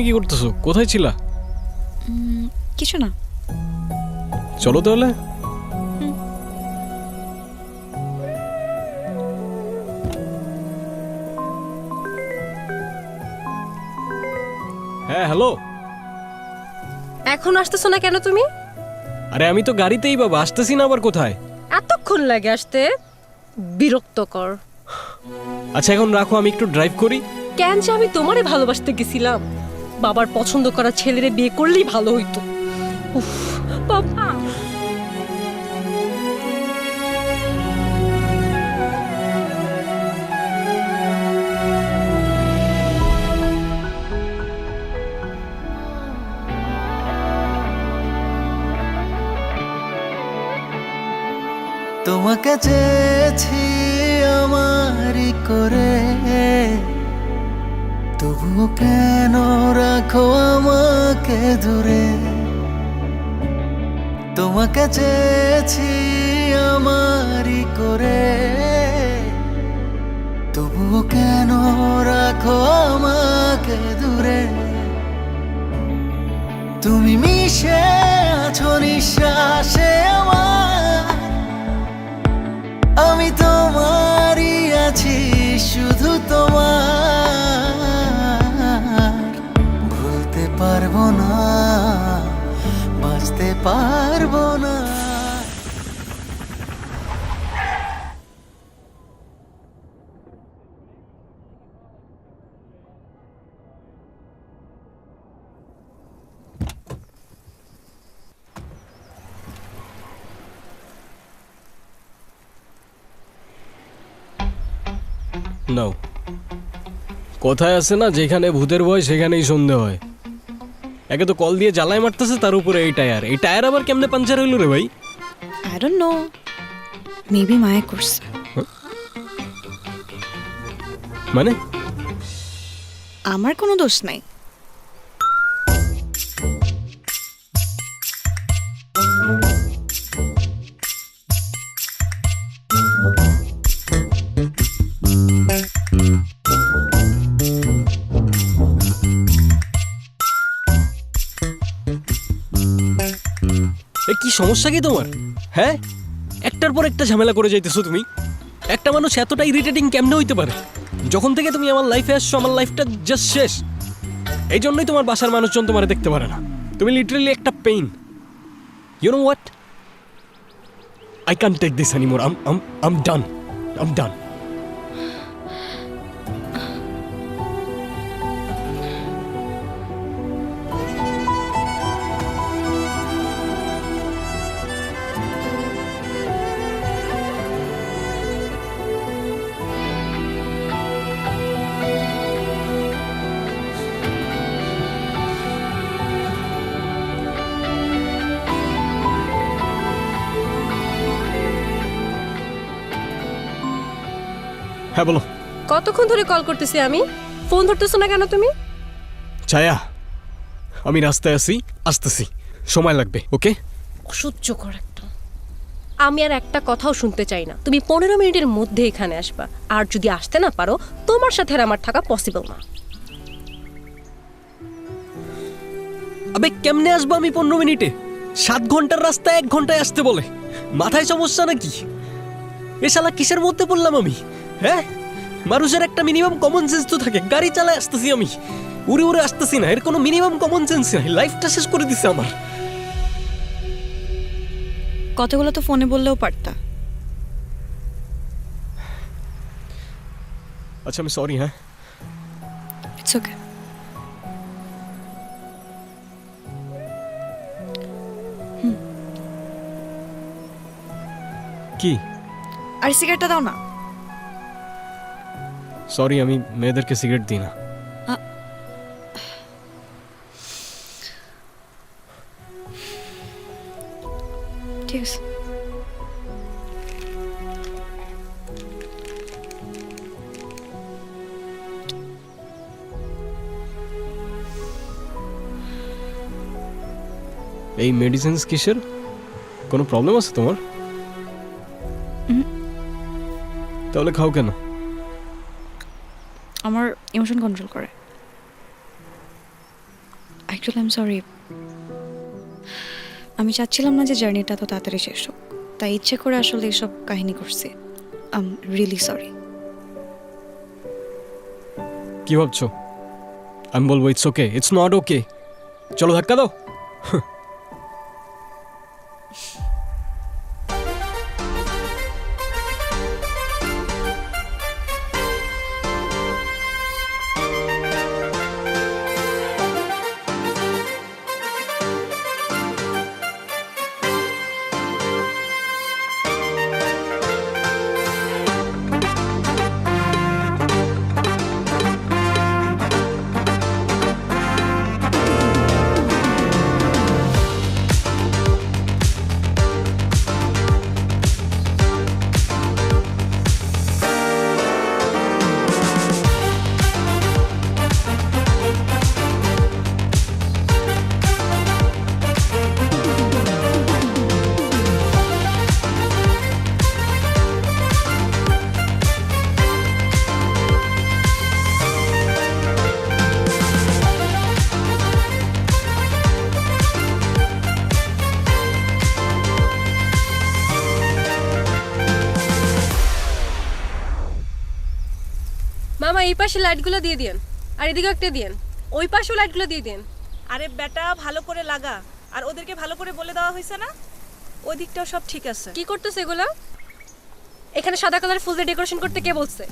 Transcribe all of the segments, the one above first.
কি করতেছো? কোথায় ছিলা? কিছু না। চলো তাহলে। হ্যাঁ হ্যালো। এখন আসতেছো না কেন তুমি? আরে আমি তো গাড়িতেই বাবা, আসতেছি না আবার কোথায়? এতক্ষণ লাগে আসতে, বিরক্তকর। আচ্ছা এখন রাখো, আমি একটু ড্রাইভ করি। কেন যে আমি তোমারে ভালোবাসতে গেছিলাম, বাবার পছন্দ করা ছেলেরে বিয়ে করলেই ভালো হইতো। উফ বাবা। তোমাকে চেয়েছি আমারই করে, তবুও কেন রাখো আমাকে দূরে। তোমাকে চেয়েছি আমারই করে, তবুও কেন রাখো আমাকে দূরে। তুমি মিশে আছো নিঃশ্বাসে আমার, আমি তোমারই আছি শুধু তোমার। ভুলতে পারবো না, বাঁচতে পারবো না। নাও, কোথায় আছে না, যেখানে ভূতের ভয় সেখানেই সন্ধে হয়। একে তো কল দিয়ে জ্বালায় মারতেছে, তার উপরে এই টায়ার আবার কেমনে পাঞ্চার হইল রে ভাই? আই ডোন্ট নো, মেবি মায়া করছে। মানে আমার কোনো দোষ নাই। কি সমস্যা কি তোমার? হ্যাঁ, একটার পর একটা ঝামেলা করে যাইতেছো তুমি। একটা মানুষ এতটা ইরিটেটিং কেমনে হইতে পারে? যখন থেকে তুমি আমার লাইফে আসছো, আমার লাইফটা জাস্ট শেষ। এই জন্যই তোমার বাসার মানুষজন তোমার দেখতে পারে না। তুমি লিটারালি একটা pain. You know what, I can't take this anymore. I'm done. হ্যাঁ বলো। কতক্ষণ ধরে কল করতেছি আমি, ফোন ধরতেছো না কেন তুমি? ছায়া, আমি রাস্তায় আছি, আসতেছি, সময় লাগবে। ওকে? অসহ্যকর একটা। আমি আর একটা কথাও শুনতে চাই না। তুমি 15 মিনিটের মধ্যে এখানে আসবা, আর যদি আসতে না পারো, তোমার সাথে আর আমার থাকা পসিবল না। আবে কেমনে আসবো আমি 15 মিনিটে? 7 ঘন্টার রাস্তা 1 ঘন্টায় আসতে বলে। মাথায় সমস্যা নাকি? এ শালা কিসের মধ্যে পড়লাম আমি? হ্যাঁ, মানুষের একটা মিনিমাম কমন সেন্স তো থাকে। গাড়ি চালায় আসতেছি আমি, উড়ে উড়ে আসতেছি না। এর কোনো মিনিমাম কমন সেন্স নাই। লাইফটা শেষ করে দিছে আমার। কতগুলো তো ফোনে বললেও পারতা। আচ্ছা আমি সরি। হ্যাঁ, ইটস ওকে। কি? আর সিগারেটটা দাও না। সরি, আমি মেয়েদেরকে সিগারেট দিই না। ঠিক আছে। এই মেডিসিনস কিসের? কোনো প্রবলেম আছে তোমার? তাহলে খাও কেন? আমার ইমোশন কন্ট্রোল করে। Actually I am sorry. আমি চাচ্ছিলাম না যে জার্নিটা তো তাড়াতাড়ি শেষ হোক, তাই ইচ্ছে করে আসলে এসব কাহিনী করছি। I am really sorry. কি ভাবছো আমি বলবো it's okay? It's not okay. চলো ধাক্কা দাও। মামা এই পাশে লাইটগুলো দিয়ে দিন, আর এদিকে একটা দিন, ওই পাশেও লাইটগুলো দিয়ে দিন। আরে বেটা ভালো করে লাগা, আর ওদেরকে ভালো করে বলে দেওয়া হয়েছে না ওই দিকটাও সব ঠিক আছে। কি করতেছে এগুলো? এখানে সাদা কালার ফুল দিয়ে ডেকোরেশন করতে কে বলছে?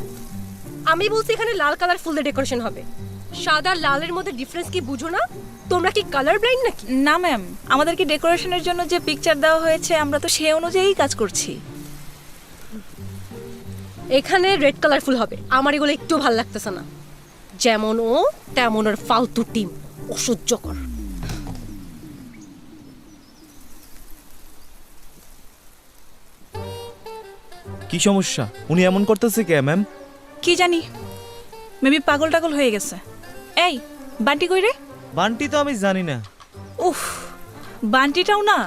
আমি বলছি এখানে লাল কালার ফুল দিয়ে ডেকোরেশন হবে। সাদা আর লালের মধ্যে ডিফারেন্স কি বুঝো না? তোমরা কি কালার ব্লাইন্ড নাকি? না ম্যাম, আমাদেরকে ডেকোরেশনের জন্য যে পিকচার দেওয়া হয়েছে আমরা তো সেই অনুযায়ী কাজ করছি। এখানে রেড কালার ফুল হবে। আমার এগুলো একটু ভালো লাগতেছে না। যেমন ও তেমন ওর ফালতু টিম, অসহ্যকর। কি সমস্যা? উনি এমন করতেছে কে ম্যাম? কি জানি, মেবি পাগল টাগল হয়ে গেছে। এই বান্টি কই রে? বান্টি তো আমি জানি না। উফ, বান্টিটাও না।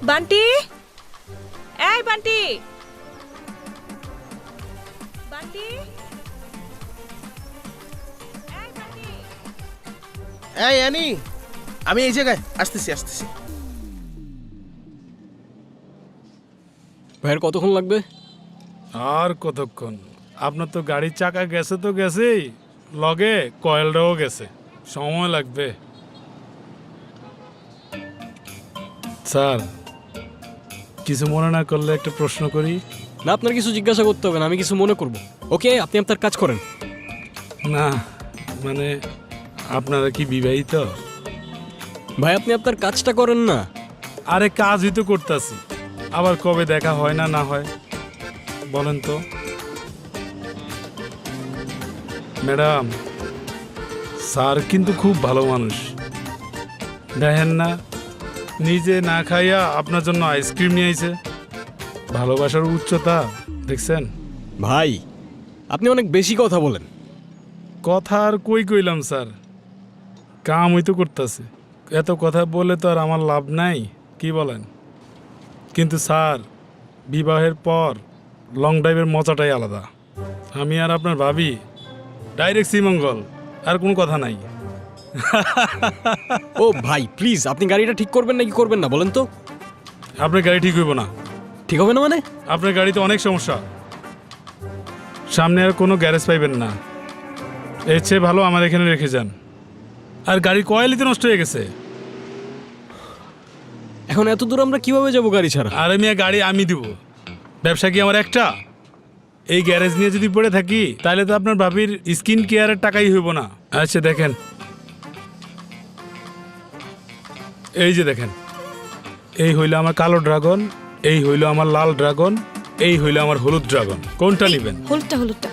বান্টি, এই বান্টি, বান্টি, এই বান্টি। এই অ্যানি, আমি এই জায়গায় আসতেছি। ভাইয়ের কতক্ষণ লাগবে? আর কতক্ষণ? আপনার তো গাড়ির চাকা গেছে তো গেছেই, লগে কয়েলটাও গেছে, সময় লাগবে। স্যার, কিছু মনে না করলে একটা প্রশ্ন করি? না, আপনার কিছু জিজ্ঞাসা করতে হবে না, আমি কিছু মনে করব। ওকে, আপনি আপনার কাজ করেন। না মানে আপনারা কি বিবাহিত? ভাই আপনি আপনার কাজটা করেন না। আরে কাজই তো করতেছি, আবার কবে দেখা হয় না না হয় বলেন তো? ম্যাডাম, স্যার কিন্তু খুব ভালো মানুষ। দেখেন না, নিজে না খাইয়া আপনার জন্য আইসক্রিম নিয়ে আইছে। ভালোবাসার উচ্চতা দেখছেন? ভাই আপনি অনেক বেশি কথা বলেন। কথা আর কই কইলাম স্যার, কাম হইতো করতেছে। এত কথা বলে তো আর আমার লাভ নাই, কি বলেন? কিন্তু স্যার, বিবাহের পর লং ড্রাইভের মজাটাই আলাদা। আমি আর আপনার ভাবি ডাইরেক্ট শ্রীমঙ্গল, আর কোনো কথা নাই। ও ভাই প্লিজ, আপনি গাড়িটা ঠিক করবেন নাকি করবেন না বলেন তো? আপনার গাড়ি ঠিক হইব না। ঠিক হবে না মানে? আপনার গাড়িতে অনেক সমস্যা, সামনে আর কোনো গ্যারেজ পাইবেন না। এর চেয়ে ভালো আমার এখানে রেখে যান। আর গাড়ির কয়েলই নষ্ট হয়ে গেছে। এখন এত দূর আমরা কিভাবে যাব গাড়ি ছাড়া? আর আমি গাড়ি আমি দিব, ব্যবসা কি আমার একটা? এই গ্যারেজ নিয়ে যদি পড়ে থাকি তাহলে তো আপনার ভাবির স্কিন কেয়ারের টাকাই হইব না। আচ্ছা দেখেন, এই যে দেখেন, এই হইল আমার কালো ড্রাগন, এই হইল আমার লাল ড্রাগন, এই হইল আমার হলুদ ড্রাগন। কোনটা নেবেন? হলুদটা হলুদটা।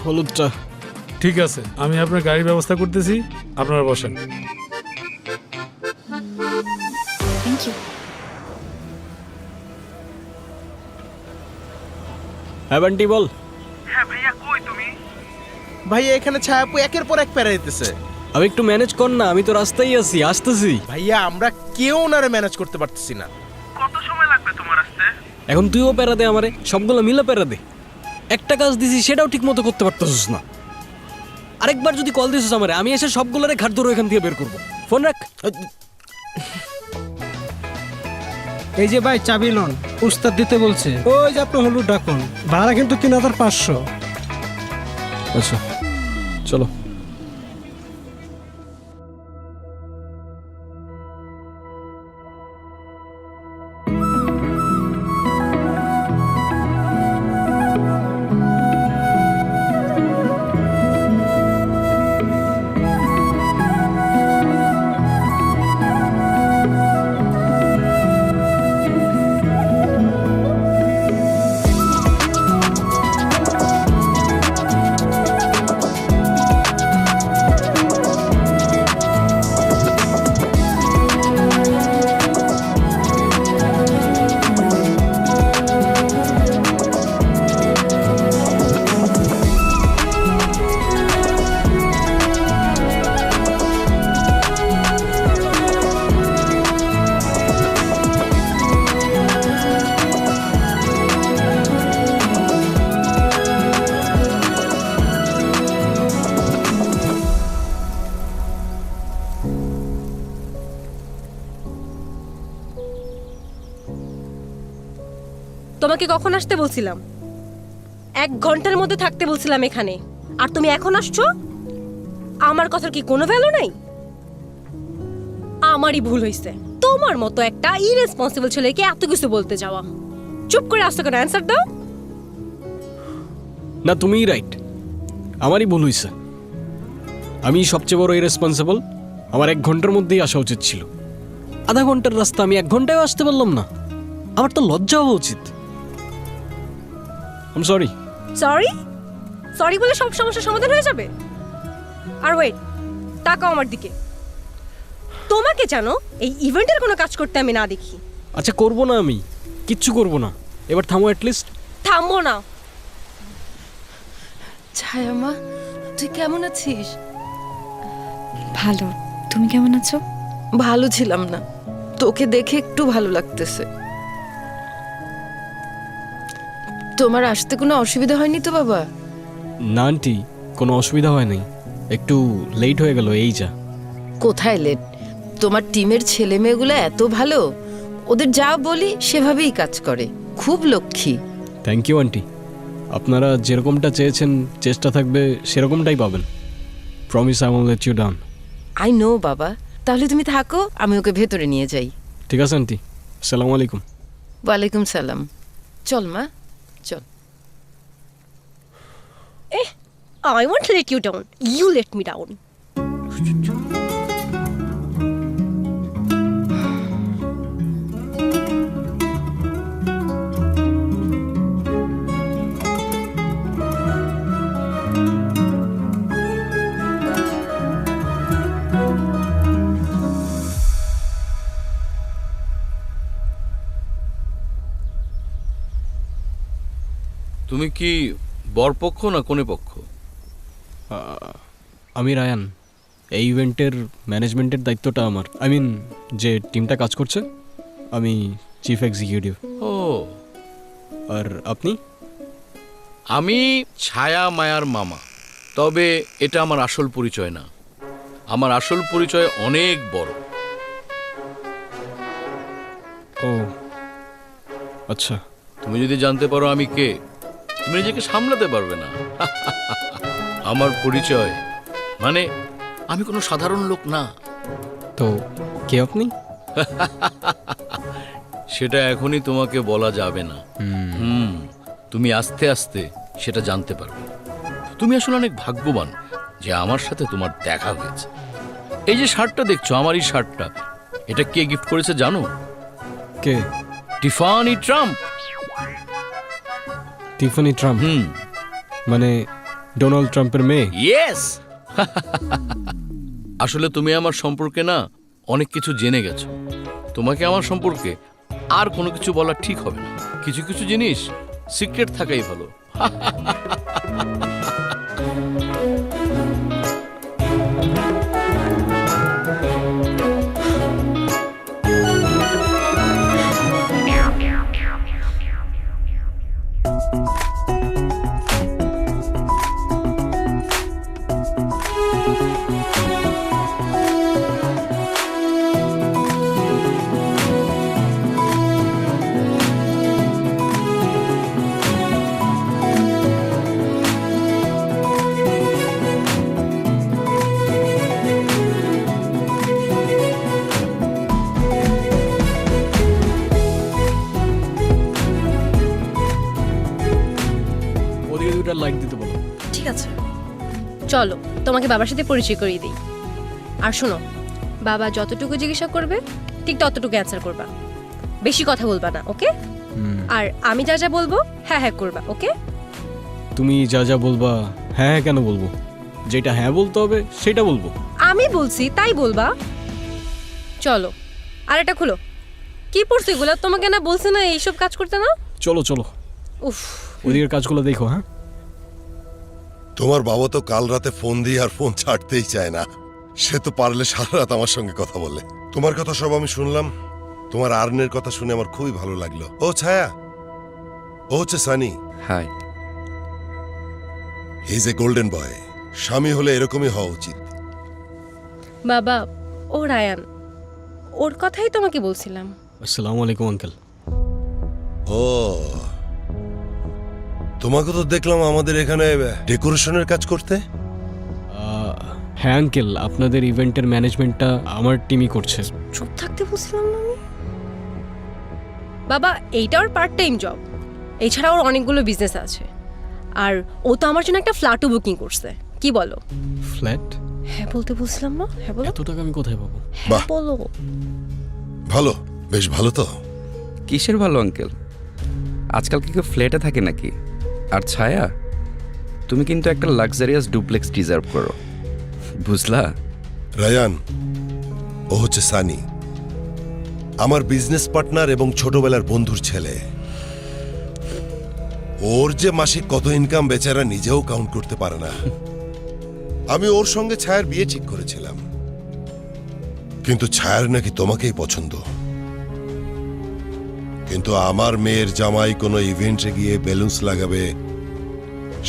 হলুদটা। ঠিক আছে, আমি আপনার গাড়ির ব্যবস্থা করতেছি, আপনারা বসেন। Thank you. হ্যাঁ বান্টি বল। ভাইয়া এখানে ছায়াপু একের পর এক প্যারা দিতেছে। আমি একটু ম্যানেজ কর না, আমি তো রাস্তায় আছি, আসতেছি। ভাইয়া আমরা কেউ ওনারে ম্যানেজ করতে পারতেছি না। এখন তুইও প্যারা দে আমারে, সবগুলো মিলে প্যারা দে। একটা কাজ দিছি সেটাও ঠিক মতো করতে পারতেছিস না। আরেকবার যদি কল দিছিস আমারে, আমি এসে সবগুলোরে ঘাট ধরে এখান থেকে বের করবো। ফোন রাখ। এই যে ভাই চাবি লোন উস্তাদ দিতে বলছে, ওই যে আপনার হলুদ ডাকুন, ভাড়া কিন্তু 3500। আচ্ছা চলো। তোমাকে কখন আসতে বলছিলাম? 1 ঘন্টার মধ্যে থাকতে বলছিলাম এখানে, আর তুমি এখন আসছো? আমার কথার কি কোনো ভ্যালু নাই? আমারই ভুল হয়েছে, তোমার মতো একটা ইরেসপন্সিবল ছেলেকে এত কিছু বলতে যাওয়া। চুপ করে আসতে কেন, অ্যান্সার দাও। না, তুমিই রাইট, আমারই ভুল হয়েছে। আমি সবচেয়ে বড় ইরেসপন্সিবল। আমার 1 ঘন্টার মধ্যেই আসা উচিত ছিল। আধা ঘন্টার রাস্তা আমি 1 ঘন্টায় আসতে পারলাম না। আমার তো লজ্জা হওয়া উচিত। I am sorry. Sorry? Sorry বলে সব সমস্যার সমাধান হয়ে যাবে? আর ওয়েট, তাকাও আমার দিকে। তোমাকে জানো এই ইভেন্টের কোনো কাজ করতে আমি না দেখি। আচ্ছা করবো না, আমি কিচ্ছু করবো না। এবার থামো অ্যাটলিস্ট। থামবো না। ছায়া মা, তুই কেমন আছিস? ভালো, তুমি কেমন আছো? ভালো ছিলাম না, তোকে দেখে একটু ভালো লাগতেছে। তোমার আসতে কোনো অসুবিধা হয়নি তো বাবা? না আন্টি, কোনো অসুবিধা হয় নাই, একটু লেট হয়ে গেল এই যা। কোথায় লেট? তোমার টিমের ছেলে মেয়েগুলো এত ভালো, ওদের যা বলি সেভাবেই কাজ করে, খুব লক্ষ্মী। Thank you aunty. আপনারা যেরকমটা চেয়েছেন, চেষ্টা থাকবে সেরকমটাই পাবেন। Promise I won't let you down. I know বাবা, তাহলে তুমি থাকো, আমি ওকে ভেতরে নিয়ে যাই। ঠিক আছে আন্টি, আসসালামু আলাইকুম। ওয়ালাইকুম সালাম। চল মা, চল। I won't let you down. You let me down. তুমি কি বরপক্ষ না কোনে পক্ষ? আমি রায়ান। এই ইভেন্টের ম্যানেজমেন্টের দায়িত্বটা আমার। আই মিন, যে টিমটা কাজ করছে, আমি চিফ এক্সিকিউটিভ। ও, আর আপনি? আমি ছায়া মায়ার মামা। তবে এটা আমার আসল পরিচয় না। আমার আসল পরিচয় অনেক বড়। ও আচ্ছা। তুমি যদি জানতে পারো আমি কে, তুমি নিজেকে সামলাতে পারবে না। আমার পরিচয় মানে আমি কোনো সাধারণ লোক না। তো কে আপনি? সেটা এখনই তোমাকে বলা যাবে না। তুমি আস্তে আস্তে সেটা জানতে পারবে। তুমি আসলে অনেক ভাগ্যবান যে আমার সাথে তোমার দেখা হয়েছে। এই যে শার্টটা দেখছো, আমার এই শার্টটা, এটা কে গিফট করেছে জানো? কে? Tiffany Trump. Tiffany Trump? মানে ডোনাল্ড ট্রাম্পের মেয়ে? ইয়েস। আসলে তুমি আমার সম্পর্কে না অনেক কিছু জেনে গেছো। তোমাকে আমার সম্পর্কে আর কোনো কিছু বলা ঠিক হবে না। কিছু কিছু জিনিস সিক্রেট থাকাই ভালো। চলো তোমাকে বাবার সাথে পরিচয় করিয়ে দিই। আর শোনো, বাবা যতটুকু জিজ্ঞাসা করবে ঠিক ততটুকু অ্যান্সার করবা, বেশি কথা বলবা না, ওকে? আর আমি যা যা বলবো হ্যাঁ হ্যাঁ করবা, ওকে? তুমি যা যা বলবা হ্যাঁ হ্যাঁ কেন বলবো? যেটা হ্যাঁ বলতে হবে সেটা বলবো। আমি বলছি তাই বলবা। চলো, আর এটা খুলো। কি পড়ছো এগুলো? তোমাকে না বলছে না এইসব কাজ করতে না? চলো চলো, উফ, ওদিকের কাজগুলো দেখো। হ্যাঁ, তোমার বাবা তো কাল রাতে ফোন দিয়ে আর ফোন ছাড়তেই চায় না। সে তো পারলে সারা রাত আমার সঙ্গে কথা বলে। তোমার কথা সব আমি শুনলাম। তোমার আর্নের কথা শুনে আমার খুবই ভালো লাগলো। ও ছায়া, ও হচ্ছে Sunny. Hi. He is a golden boy. স্বামী হলে এরকমই হওয়া উচিত। বাবা, ও রায়ান, ওর কথাই তোমাকে বলছিলাম। আসসালামু আলাইকুম আঙ্কেল। ও, তোমাকে তো দেখলাম আমাদের এখানে ডেকোরেশনের কাজ করতে। হ্যাঁ আঙ্কেল, আপনাদের ইভেন্টের ম্যানেজমেন্টটা আমার টিমই করছে। চুপ থাকতে বলছিলাম না আমি? বাবা, এইটা ওর পার্ট টাইম জব। এছাড়া ওর অনেকগুলো বিজনেস আছে। আর ও তো আমার জন্য একটা ফ্ল্যাটও বুকিং করছে। কি বলো? ফ্ল্যাট? হ্যাঁ বলতে বলছিলাম না? হ্যাঁ বলো। এত টাকা আমি কোথায় পাবো? হ্যাঁ বলো। ভালো, বেশ ভালো তো। কিসের ভালো আঙ্কেল? আজকাল কি কেউ ফ্ল্যাটে থাকে নাকি? আর ছায়া, তুমি কিন্তু একটা লাক্সারিয়াস ডুপ্লেক্স ডিজার্ভ করো, বুঝলা? রায়ান, ও হচ্ছে সানি, আমার বিজনেস পার্টনার এবং ছোটবেলার বন্ধুর ছেলে। ওর যে মাসিক কত ইনকাম বেচারা নিজেও কাউন্ট করতে পারে না। আমি ওর সঙ্গে ছায়ার বিয়ে ঠিক করেছিলাম, কিন্তু ছায়ার নাকি তোমাকেই পছন্দ। কিন্তু আমার মেয়ের জামাই কোনো ইভেন্টে গিয়ে বেলুনস লাগাবে,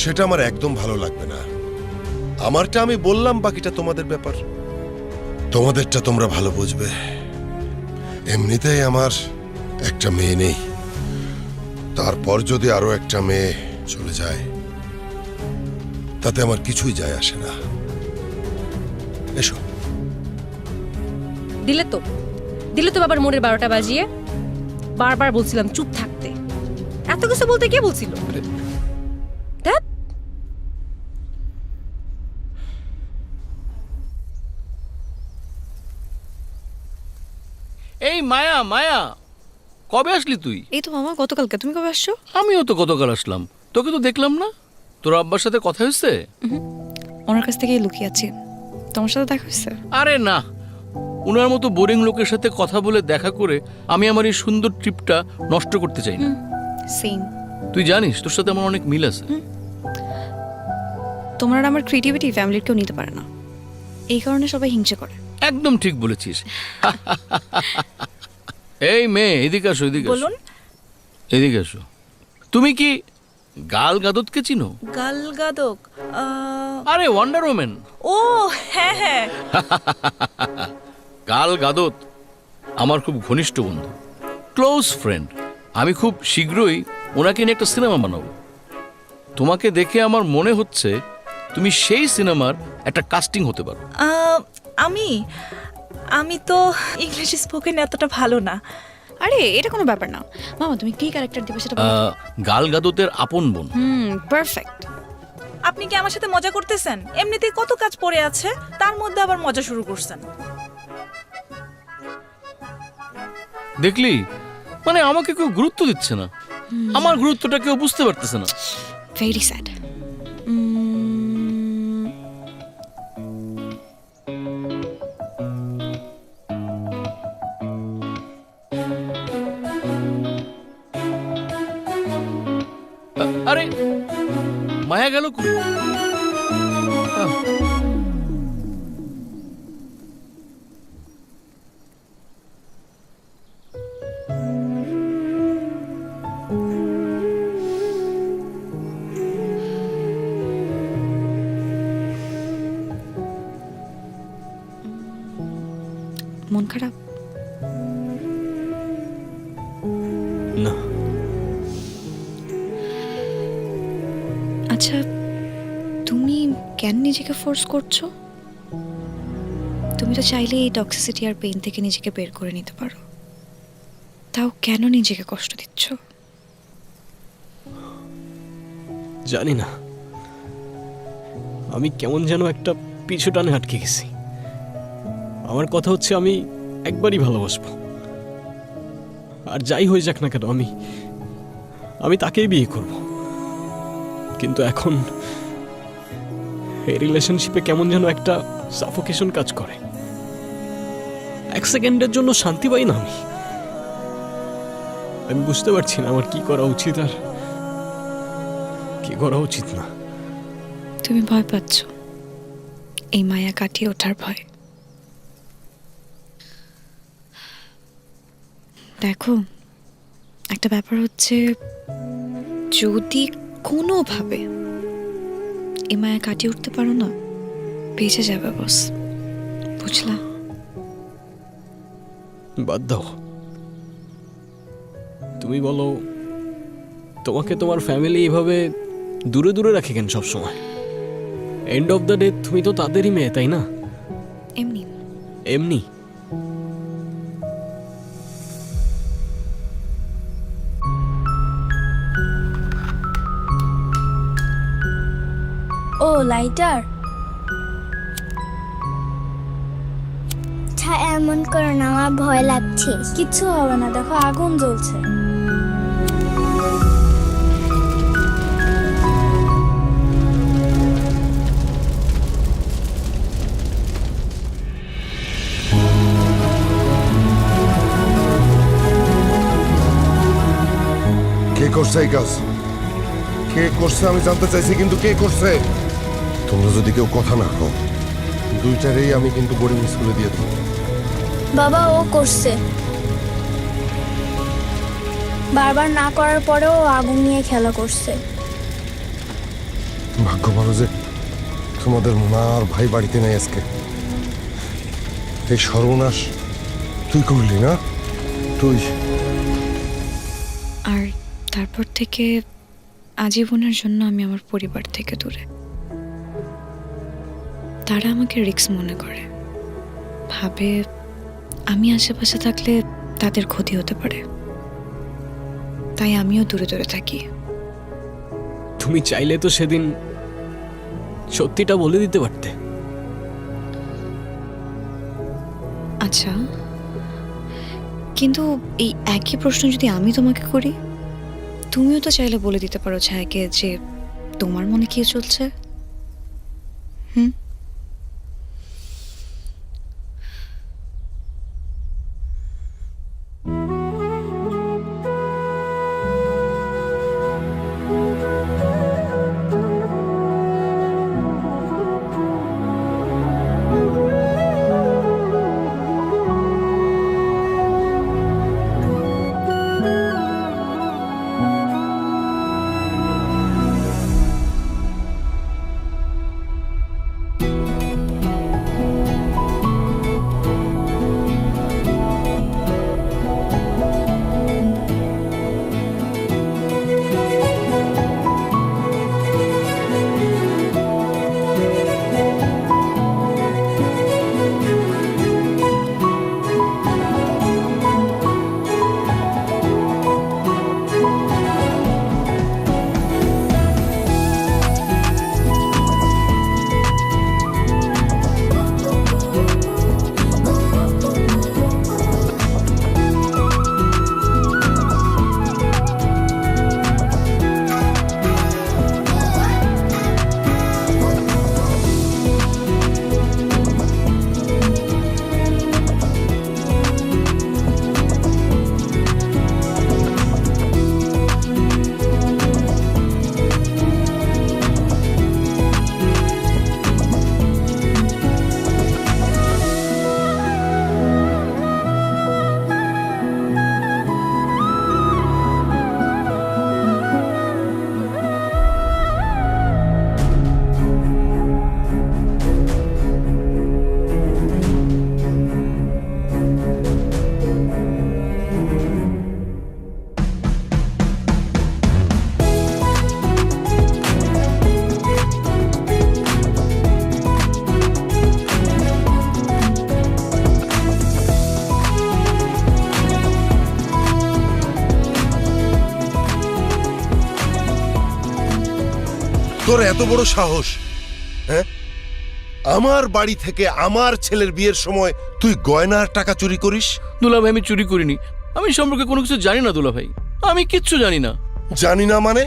সেটা আমার একদম ভালো লাগবে না। আমারটা আমি বললাম, বাকিটা তোমাদের ব্যাপার। তোমাদেরটা তোমরা ভালো বুঝবে। এমনিতেই আমার একটা মেয়ে নেই, তারপর যদি আরো একটা মেয়ে চলে যায় তাতে আমার কিছুই যায় আসে না। এসো। দিলে তো বাবার মোড়ের 12টা বাজিয়ে। বারবার বলছিলাম চুপ থাকতে। এত কিছু বলতে কে বলছিল? ধ্যাৎ। এই মায়া, মায়া, কবে আসলি তুই? এই তো মামা, গতকালকে। তুমি কবে আসছো? আমিও তো গতকাল আসলাম, তোকে তো দেখলাম না। তোর আব্বার সাথে কথা হয়েছে? ওনার কাছ থেকেই লুকিয়ে আছি। তোমার সাথে দেখা হয়েছে? আরে না, উনার মতো বোরিং লোকের সাথে কথা বলে দেখা করে আমি আমার এই সুন্দর ট্রিপটা নষ্ট করতে চাই না। সেম। তুই জানিস তোর সাথে আমার অনেক মিল আছে। তোমার আর আমার ক্রিয়েটিভিটি ফ্যামিলির কেউ নিতে পারে না, এই কারণে সবাই হিংসে করে। একদম ঠিক বলেছিস। এই মেয়ে, এদিকে আসো, এদিকে আসো, বলুন। এদিকে আসো। তুমি কি গাল গাদতকে চিনো? গাল গাদক? আরে ওয়ান্ডার ওম্যান। ও হ্যাঁ হ্যাঁ। গাল গাদত আমার খুব ঘনিষ্ঠ বন্ধু, ক্লোজ ফ্রেন্ড। আমি খুব শীঘ্রই ওনাকে নিয়ে একটা সিনেমা বানাবো। তোমাকে দেখে আমার মনে হচ্ছে তুমি সেই সিনেমার একটা কাস্টিং হতে পারো। আমি তো ইংলিশ স্পোকেন এতটা ভালো না। আরে এটা কোনো ব্যাপার না মামা, তুমি কি ক্যারেক্টার দিবে সেটা বলো। গাল গাদতের আপন বোন। পারফেক্ট। আপনি কি আমার সাথে মজা করতেছেন? এমনিতেই কত কাজ পড়ে আছে, তার মধ্যে আবার মজা শুরু করছেন। দেখলি, মানে আমাকে কেউ গুরুত্ব দিচ্ছে না, আমার গুরুত্বটা কেউ বুঝতে পারতেছে না। Very sad. আরে মায়া গেল কই? মন খারাপ? না। আচ্ছা, তুমি কেন নিজেকে ফোর্স করছো? তুমি তো চাইলে এই টক্সিসিটি আর পেইন থেকে নিজেকে বের করে নিতে পারো, তাও কেন নিজেকে কষ্ট দিচ্ছ? জানি না, আমি কেমন যেন একটা পিছু টানে আটকে গেছি। আমার কথা হচ্ছে আমি একবারই ভালোবাসবো, আর যাই হয়ে যাক না কেন আমি তাকেই বিয়ে করব। কিন্তু এখন এই রিলেশনশিপে কেমন যেন একটা সাফোকেশন কাজ করে। এক সেকেন্ডের জন্য শান্তি পাই না আমি বুঝতে পারছি না আমার কি করা উচিত আর কি করা উচিত না। তুমি ভয় পাচ্ছ, এই মায়া কাটিয়ে ওঠার ভয়। দেখো, একটা ব্যাপার হচ্ছে, যদি কোনোভাবে এই মায়া কাটিয়ে উঠতে পারো না, বেঁচে যাবে বস, বুঝলা? বাদ দাও। তুমি বলো, তোমাকে তোমার ফ্যামিলি এইভাবে দূরে দূরে রাখে কেন সব সময়? এন্ড অফ দ্য ডে তুমি তো তাদেরই মেয়ে, তাই না? এমনি এমনি ও লাইটার, এমন করো না, আমার ভয় লাগছে। কিচ্ছু হবে না, দেখো আগুন জ্বলছে। কে করছে এই কাজ? কে করছে আমি জানতে চাইছি, কিন্তু কে করছে? তোমরা যদি কেউ কথা না কও, দুইটারেই আমি কিন্তু বোর্ডিং স্কুলে দিয়ে দেবো। বাবা, ও করছে। বারবার না করার পরেও আগুন নিয়ে খেলা করছে। ভাগ্য ভালো যে তোমাদের মা আর ভাই বাড়িতে নেই আজকে। এই সর্বনাশ তুই করলি না? তুই। আর তারপর থেকে আজীবনের জন্য আমি আমার পরিবার থেকে দূরে। তারা আমাকে রিস্ক মনে করে, ভাবে আমি আশেপাশে থাকলে তাদের ক্ষতি হতে পারে, তাই আমিও দূরে দূরে থাকি। তুমি চাইলে তো সেদিন সত্যিটা বলে দিতে পারতে। আচ্ছা, কিন্তু এই একই প্রশ্ন যদি আমি তোমাকে করি, তুমিও তো চাইলে বলে দিতে পারো ছায়াকে যে তোমার মনে কি চলছে। তোর এত বড় সাহস, হ্যাঁ, আমার বাড়ি থেকে আমার ছেলের বিয়ের সময় তুই গয়নার টাকা চুরি করিস? দুলাভাই আমি চুরি করিনি, আমি এই সম্পর্কে কোনো কিছু জানি না দুলাভাই, আমি কিচ্ছু জানি না। জানি না মানে?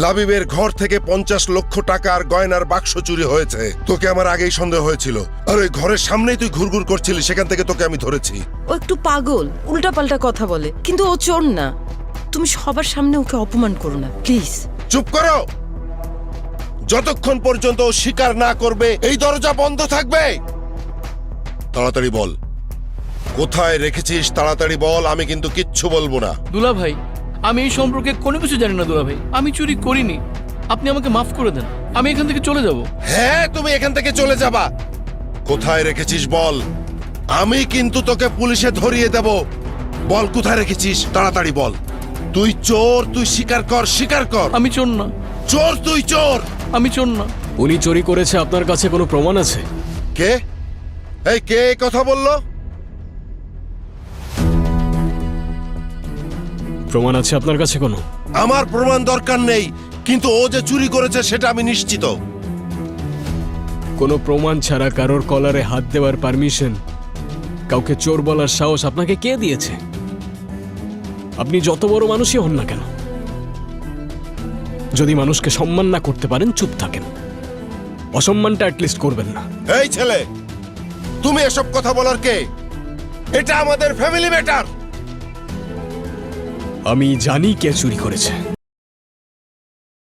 লাবিবের ঘর থেকে 50 লক্ষ টাকার গয়নার বাক্স চুরি হয়েছে। তোকে আমার আগেই সন্দেহ হয়েছিল, আর ওই ঘরের সামনেই তুই ঘুরঘুর করছিলি, সেখান থেকে তোকে আমি ধরেছি। ও একটু পাগল, উল্টাপাল্টা কথা বলে, কিন্তু ও চোর না। তুমি সবার সামনে ওকে অপমান করো না প্লিজ। চুপ করো! যতক্ষণ পর্যন্ত ও স্বীকার না করবে এই দরজা বন্ধ থাকবে। তাড়াতাড়ি বল, কোথায় রেখেছিস? তাড়াতাড়ি বল, আমি কিন্তু কিচ্ছু বলবো না। দুলাভাই আমি এই সম্পর্কে কোনো কিছু জানি না দুলাভাই, আমি চুরি করিনি, আপনি আমাকে মাফ করে দেন, আমি এখান থেকে চলে যাব। হ্যাঁ, তুমি এখান থেকে চলে যাবা। কোথায় রেখেছিস বল, আমি কিন্তু তোকে পুলিশে ধরিয়ে দেব। বল কোথায় রেখেছিস, তাড়াতাড়ি বল। তুই চোর, তুই স্বীকার কর, স্বীকার কর। আমি চোর না। চোর, তুই চোর। আমি চোর না। উনি চুরি করেছে, আপনার কাছে কোনো প্রমাণ আছে? কে? এই কে এই কথা বললো? প্রমাণ আছে আপনার কাছে কোনো? আমার প্রমাণ দরকার নেই, কিন্তু ও যে চুরি করেছে সেটা আমি নিশ্চিত। কোনো প্রমাণ ছাড়া কারোর কলারে হাত দেওয়ার পারমিশন, কাউকে চোর বলার সাহস আপনাকে কে দিয়েছে? আপনি যত বড় মানুষই হন না কেন, যদি মানুষকে সম্মান না করতে পারেন চুপ থাকেন, অসম্মানটা অ্যাটলিস্ট করবেন না। এই ছেলে, তুমি এসব কথা বলার কে? এটা আমাদের ফ্যামিলি ম্যাটার। আমি জানি কে চুরি করেছে।